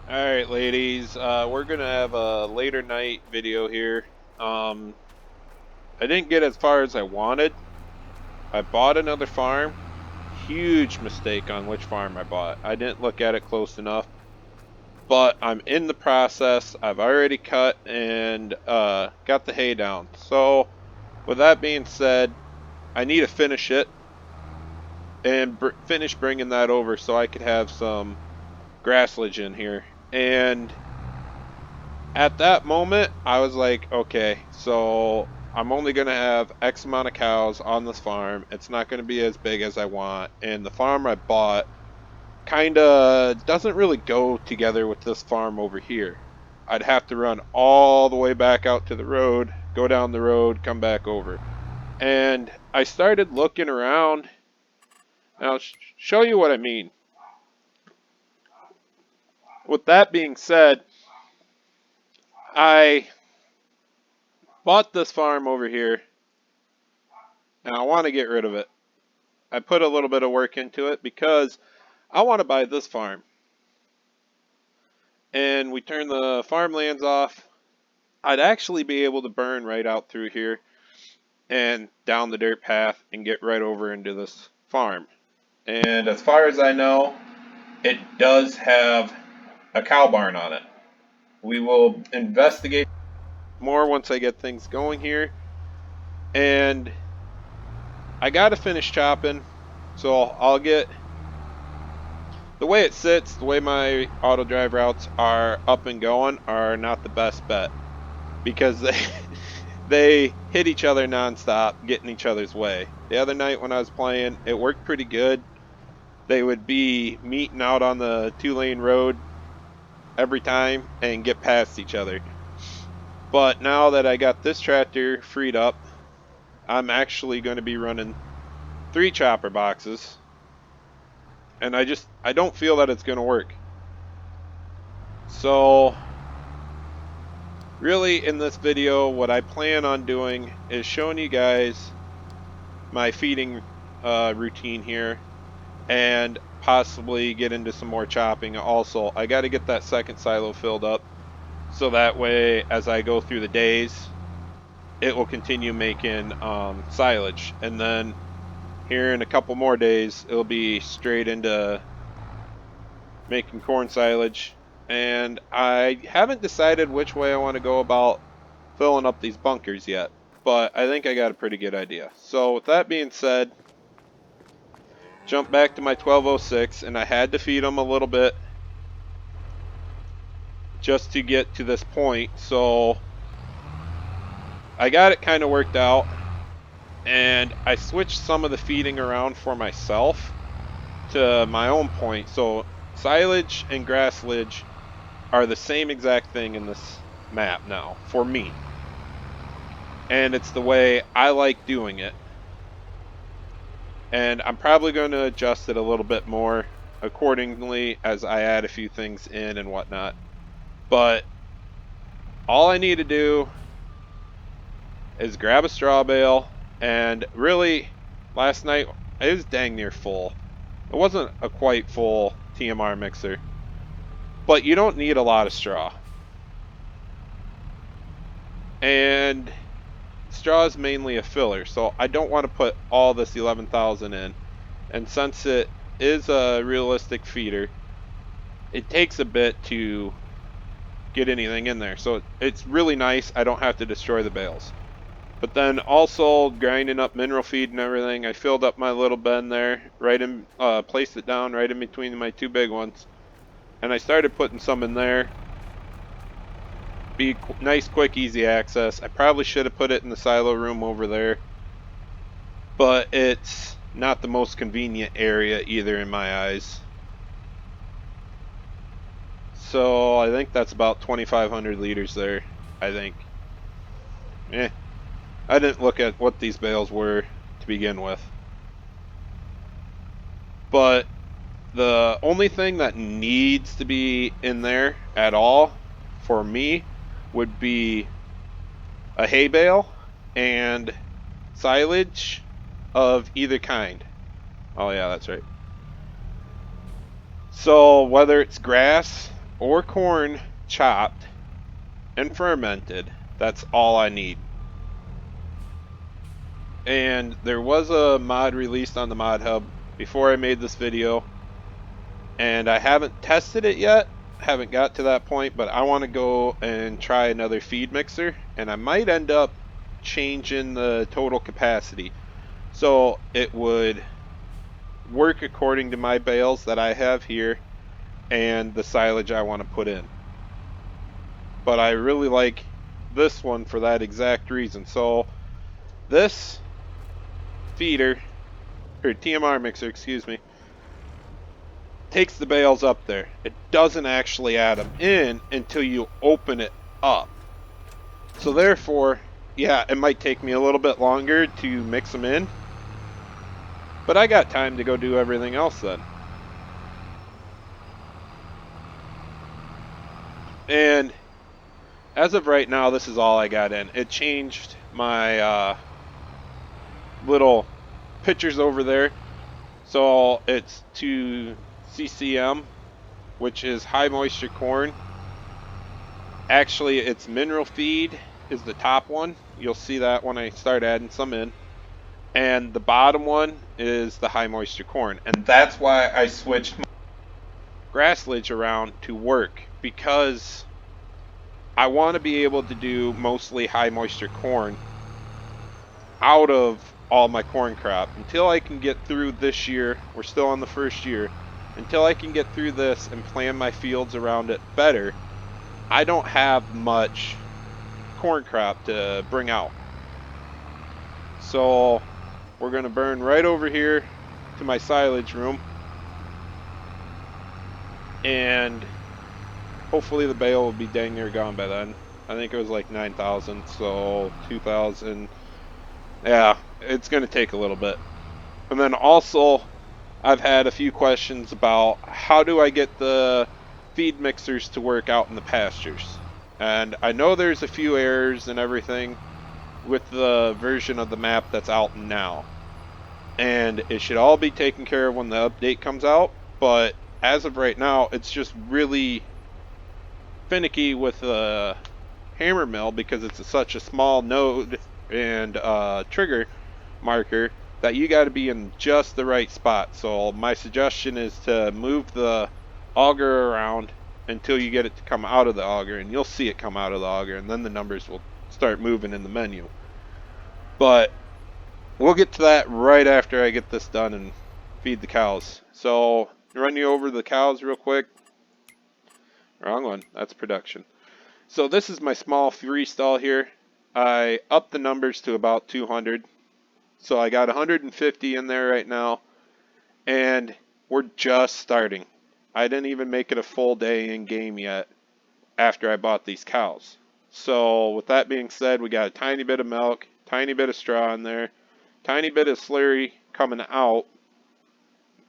Alright, ladies, we're gonna have a later night video here. I didn't get as far as I wanted. I bought another farm. Huge mistake on which farm I bought. I didn't look at it close enough. But I'm in the process. I've already cut and got the hay down. So, with that being said, I need to finish it and finish bringing that over so I could have some grasslage in here. And at that moment, I was like, okay, so I'm only going to have X amount of cows on this farm. It's not going to be as big as I want. And the farm I bought kind of doesn't really go together with this farm over here. I'd have to run all the way back out to the road, go down the road, come back over. And I started looking around, and I'll show you what I mean. With that being said, I bought this farm over here, and I want to get rid of it. I put a little bit of work into it because I want to buy this farm. And we turn the farmlands off. I'd actually be able to burn right out through here and down the dirt path and get right over into this farm. And as far as I know, it does have a cow barn on it. We will investigate more once I get things going here. And I got to finish chopping, so I'll get the way it sits, the way my auto drive routes are up and going are not the best bet because they hit each other nonstop, getting each other's way. The other night when I was playing, it worked pretty good. They would be meeting out on the 2-lane road every time and get past each other. But now that I got this tractor freed up, I'm actually going to be running 3 chopper boxes. And I don't feel that it's going to work. So really in this video what I plan on doing is showing you guys my feeding routine here and possibly get into some more chopping. Also, I got to get that second silo filled up so that way as I go through the days it will continue making silage, and then here in a couple more days it'll be straight into making corn silage. And I haven't decided which way I want to go about filling up these bunkers yet, but I think I got a pretty good idea. So with that being said, jump back to my 1206, and I had to feed them a little bit just to get to this point. So I got it kind of worked out, and I switched some of the feeding around for myself to my own point. So silage and grasslage are the same exact thing in this map now for me, and it's the way I like doing it. And I'm probably going to adjust it a little bit more accordingly as I add a few things in and whatnot. But all I need to do is grab a straw bale, and really last night it was dang near full. It wasn't a quite full TMR mixer, but you don't need a lot of straw. And straw is mainly a filler, so I don't want to put all this 11,000 in. And since it is a realistic feeder, it takes a bit to get anything in there. So it's really nice. I don't have to destroy the bales. But then also grinding up mineral feed and everything, I filled up my little bin there, right in, placed it down right in between my 2 big ones. And I started putting some in there. Be nice, quick, easy access. I probably should have put it in the silo room over there, but it's not the most convenient area either in my eyes. So I think that's about 2,500 liters there, I think. I didn't look at what these bales were to begin with. But the only thing that needs to be in there at all for me would be a hay bale and silage of either kind. Oh yeah, that's right. So whether it's grass or corn chopped and fermented. That's all I need. And there was a mod released on the mod hub before I made this video, and I haven't tested it yet, haven't got to that point, but I want to go and try another feed mixer, and I might end up changing the total capacity so it would work according to my bales that I have here and the silage I want to put in. But I really like this one for that exact reason. So this feeder, or TMR mixer, excuse me, takes the bales up there. It doesn't actually add them in until you open it up. So therefore, yeah, it might take me a little bit longer to mix them in, but I got time to go do everything else then. And as of right now, this is all I got in. It changed my little pictures over there. So it's to CCM, which is high moisture corn. Actually, it's mineral feed is the top one. You'll see that when I start adding some in. And the bottom one is the high moisture corn. And that's why I switched my grasslage around to work, because I want to be able to do mostly high moisture corn out of all my corn crop until I can get through this year. We're still on the first year. Until I can get through this and plan my fields around it better, I don't have much corn crop to bring out. So we're going to burn right over here to my silage room, and hopefully the bale will be dang near gone by then. I think it was like 9,000, so 2,000. Yeah, it's going to take a little bit. And then also, I've had a few questions about how do I get the feed mixers to work out in the pastures. And I know there's a few errors and everything with the version of the map that's out now. And it should all be taken care of when the update comes out. But as of right now, it's just really finicky with the hammer mill because it's such a small node and trigger marker that you got to be in just the right spot. So my suggestion is to move the auger around until you get it to come out of the auger, and you'll see it come out of the auger, and then the numbers will start moving in the menu. But we'll get to that right after I get this done and feed the cows. So run you over the cows real quick. Wrong one, that's production. So this is my small free stall here. I upped the numbers to about 200. So I got 150 in there right now, and we're just starting. I didn't even make it a full day in game yet after I bought these cows. So with that being said, we got a tiny bit of milk, tiny bit of straw in there, tiny bit of slurry coming out,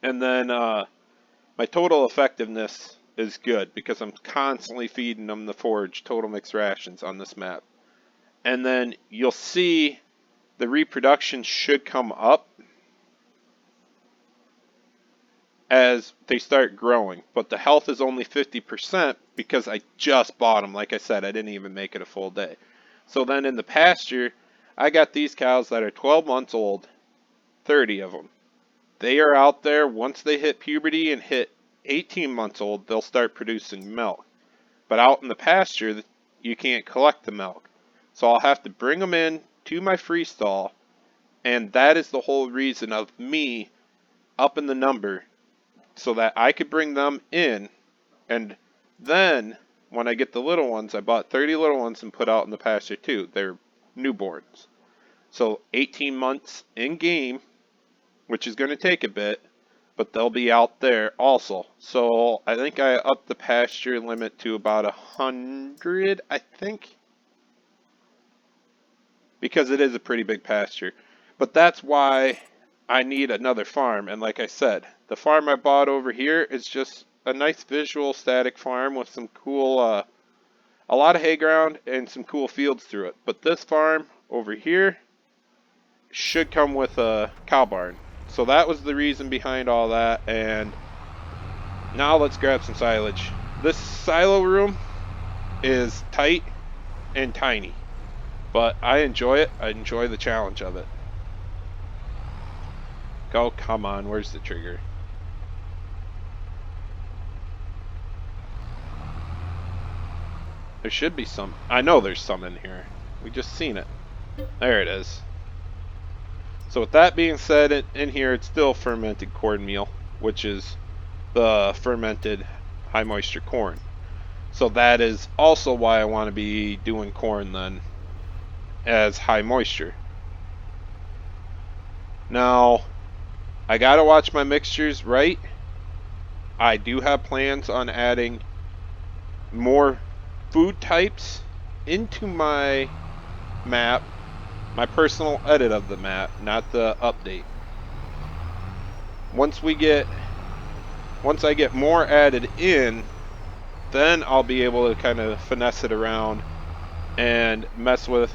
and then my total effectiveness is good because I'm constantly feeding them the forage total mix rations on this map. And then you'll see the reproduction should come up as they start growing, but the health is only 50% because I just bought them. Like I said, I didn't even make it a full day. So then in the pasture, I got these cows that are 12 months old, 30 of them. They are out there. Once they hit puberty and hit 18 months old, they'll start producing milk. But out in the pasture, you can't collect the milk. So I'll have to bring them in to my free stall, and that is the whole reason of me upping the number so that I could bring them in. And then when I get the little ones, I bought 30 little ones and put out in the pasture too. They're newborns. So 18 months in game, which is going to take a bit, but they'll be out there also. So I think I upped the pasture limit to about 100, I think, because it is a pretty big pasture. But that's why I need another farm. And like I said, the farm I bought over here is just a nice visual static farm with some cool, a lot of hay ground and some cool fields through it. But this farm over here should come with a cow barn. So that was the reason behind all that. And now let's grab some silage. This silo room is tight and tiny, but I enjoy it. I enjoy the challenge of it. Oh, come on, where's the trigger? There should be some. I know there's some in here. We just seen it. There it is. So with that being said, in here it's still fermented cornmeal, which is the fermented high moisture corn. So that is also why I want to be doing corn then as high moisture. Now, I gotta watch my mixtures right. I do have plans on adding more food types into my map, my personal edit of the map, not the update. Once I get more added in, then I'll be able to kind of finesse it around and mess with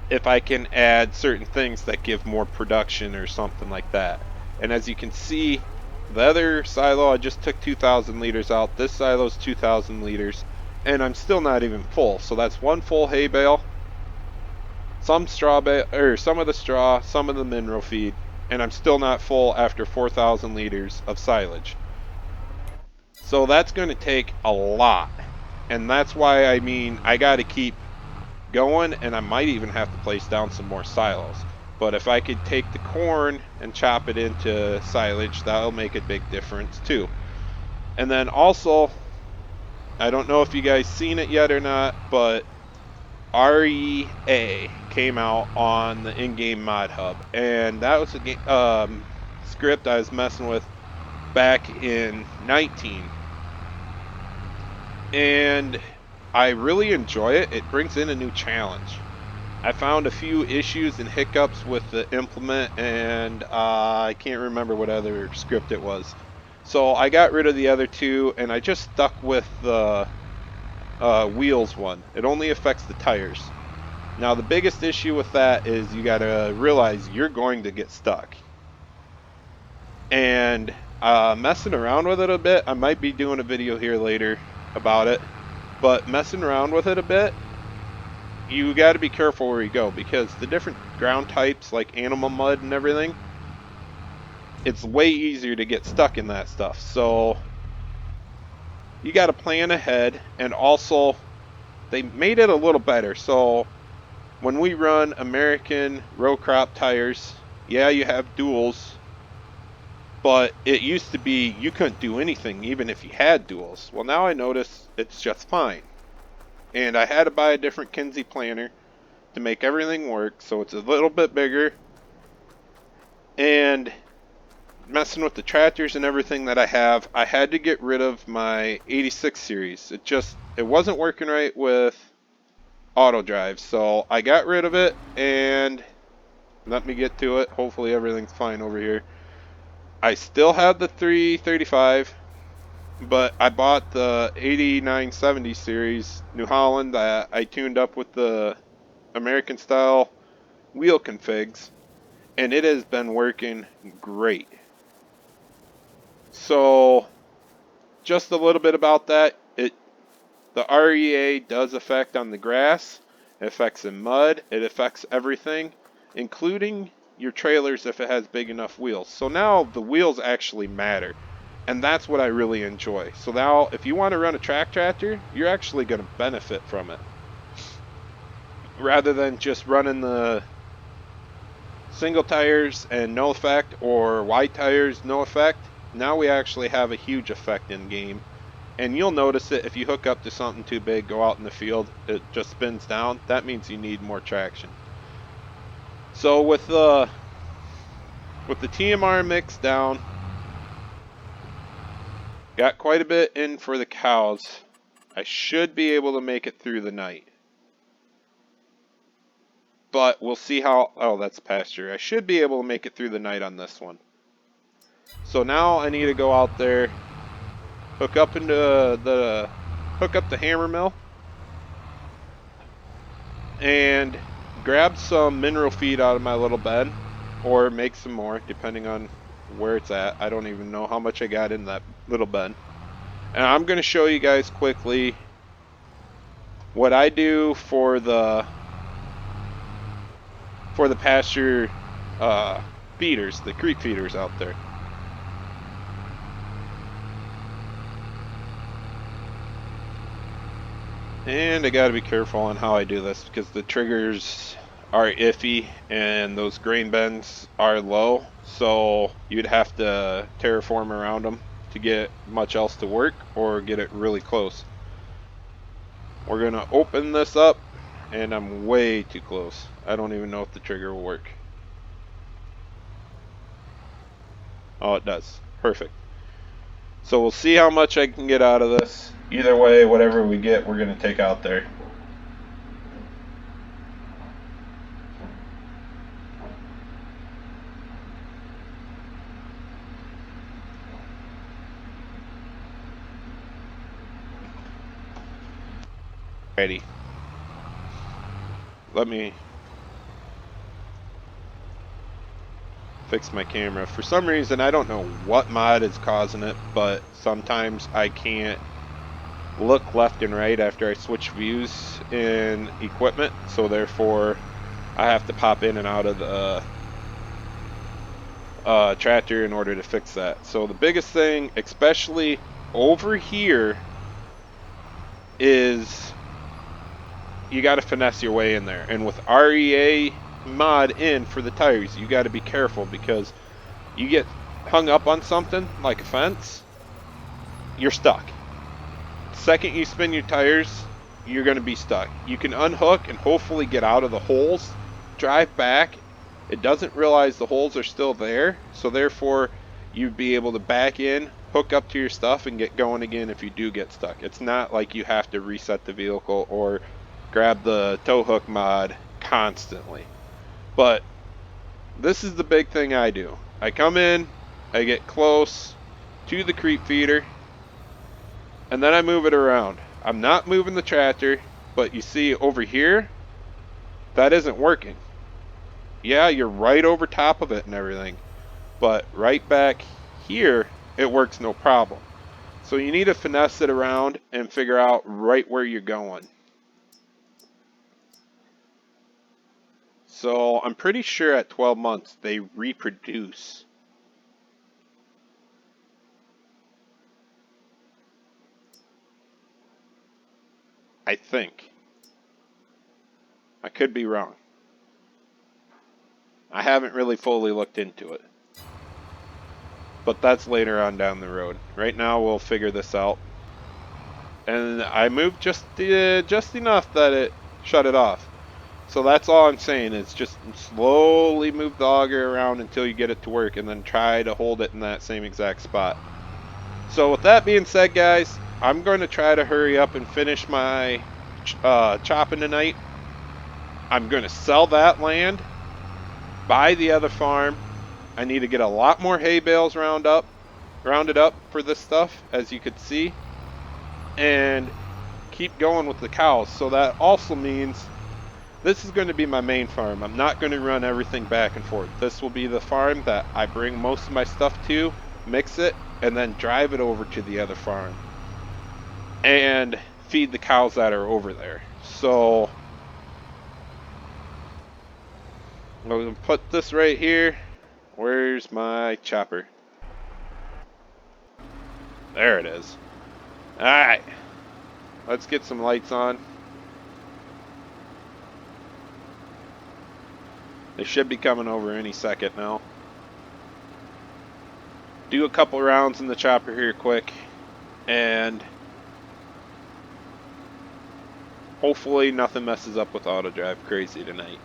if I can add certain things that give more production or something like that. And as you can see, the other silo I just took 2,000 liters out. This silo is 2,000 liters, and I'm still not even full. So that's one full hay bale, some straw bale, or some of the straw, some of the mineral feed, and I'm still not full after 4,000 liters of silage. So that's going to take a lot, and that's why I got to keep going, and I might even have to place down some more silos. But if I could take the corn and chop it into silage, that'll make a big difference too. And then also, I don't know if you guys seen it yet or not, but REA came out on the in-game mod hub, and that was a script I was messing with back in 19, and I really enjoy it. It brings in a new challenge. I found a few issues and hiccups with the implement, and I can't remember what other script it was. So I got rid of the other two, and I just stuck with the wheels one. It only affects the tires. Now the biggest issue with that is you gotta realize you're going to get stuck. And messing around with it a bit, I might be doing a video here later about it, but messing around with it a bit, you got to be careful where you go, because the different ground types like animal mud and everything, it's way easier to get stuck in that stuff. So you got to plan ahead, and also they made it a little better. So when we run American row crop tires, yeah, you have duals, but it used to be you couldn't do anything even if you had duals. Well, now I notice it's just fine. And I had to buy a different Kinsey planter to make everything work, so it's a little bit bigger. And messing with the tractors and everything that I have, I had to get rid of my 86 series. It wasn't working right with auto drive, so I got rid of it, and let me get to it. Hopefully everything's fine over here. I still have the 335, but I bought the 8970 series New Holland that I tuned up with the American style wheel configs, and it has been working great. So just a little bit about that. The REA does affect on the grass, it affects in mud, it affects everything, including your trailers if it has big enough wheels. So now the wheels actually matter, and that's what I really enjoy. So now if you want to run a track tractor, you're actually going to benefit from it, rather than just running the single tires and no effect, or wide tires no effect. Now we actually have a huge effect in game, and you'll notice it if you hook up to something too big, go out in the field, it just spins down. That means you need more traction. So with the TMR mix down, got quite a bit in for the cows. I should be able to make it through the night, but we'll see how. Oh, that's pasture. I should be able to make it through the night on this one. So now I need to go out there, hook up the hammer mill, and grab some mineral feed out of my little bed, or make some more depending on where it's at. I don't even know how much I got in that little bin. And I'm going to show you guys quickly what I do for the pasture feeders, the creep feeders out there. And I gotta be careful on how I do this because the triggers are iffy and those grain bends are low, so you'd have to terraform around them to get much else to work or get it really close. We're gonna open this up and I'm way too close. I don't even know if the trigger will work. Oh, it does. Perfect. So we'll see how much I can get out of this. Either way, whatever we get, we're going to take out there. Alrighty. Let me fix my camera. For some reason, I don't know what mod is causing it, but sometimes I can't look left and right after I switch views in equipment, so therefore I have to pop in and out of the tractor in order to fix that. So the biggest thing, especially over here, is you got to finesse your way in there. And with REA mod in for the tires, you got to be careful because you get hung up on something like a fence, you're stuck. The second you spin your tires, you're going to be stuck. You can unhook and hopefully get out of the holes, drive back. It doesn't realize the holes are still there, so therefore you'd be able to back in, hook up to your stuff, and get going again if you do get stuck. It's not like you have to reset the vehicle or grab the tow hook mod constantly. But this is the big thing I do. I come in, I get close to the creep feeder, and then I move it around. I'm not moving the tractor, but you see over here, that isn't working. Yeah, you're right over top of it and everything, but right back here, it works no problem. So you need to finesse it around and figure out right where you're going. So I'm pretty sure at 12 months they reproduce. I think. I could be wrong. I haven't really fully looked into it. But that's later on down the road. Right now we'll figure this out. And I moved just enough that it shut it off. So that's all I'm saying is just slowly move the auger around until you get it to work and then try to hold it in that same exact spot. So with that being said, guys, I'm going to try to hurry up and finish my chopping tonight. I'm going to sell that land, buy the other farm. I need to get a lot more hay bales rounded up for this stuff, as you could see, and keep going with the cows. So that also means this is going to be my main farm. I'm not going to run everything back and forth. This will be the farm that I bring most of my stuff to, mix it, and then drive it over to the other farm and feed the cows that are over there. So I'm going to put this right here. Where's my chopper? There it is. Alright. Let's get some lights on. They should be coming over any second now. Do a couple rounds in the chopper here quick. And hopefully nothing messes up with auto drive crazy tonight.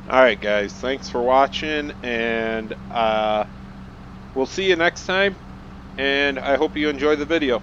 Alright guys, thanks for watching, and we'll see you next time, and I hope you enjoy the video.